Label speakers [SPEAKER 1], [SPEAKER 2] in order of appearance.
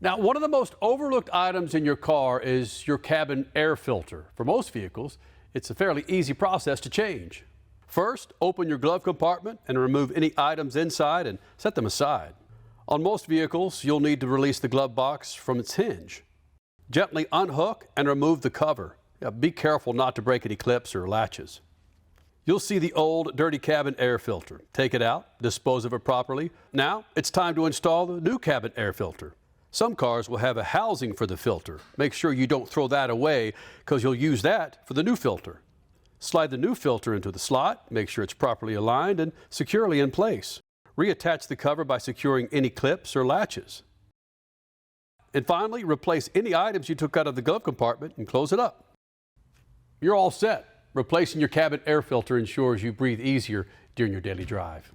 [SPEAKER 1] Now, one of the most overlooked items in your car is your cabin air filter. For most vehicles, it's a fairly easy process to change. First, open your glove compartment and remove any items inside and set them aside. On most vehicles, you'll need to release the glove box from its hinge. Gently unhook and remove the cover. Be careful not to break any clips or latches. You'll see the old dirty cabin air filter. Take it out, dispose of it properly. Now it's time to install the new cabin air filter. Some cars will have a housing for the filter. Make sure you don't throw that away because you'll use that for the new filter. Slide the new filter into the slot, make sure it's properly aligned and securely in place. Reattach the cover by securing any clips or latches. And finally, replace any items you took out of the glove compartment and close it up. You're all set. Replacing your cabin air filter ensures you breathe easier during your daily drive.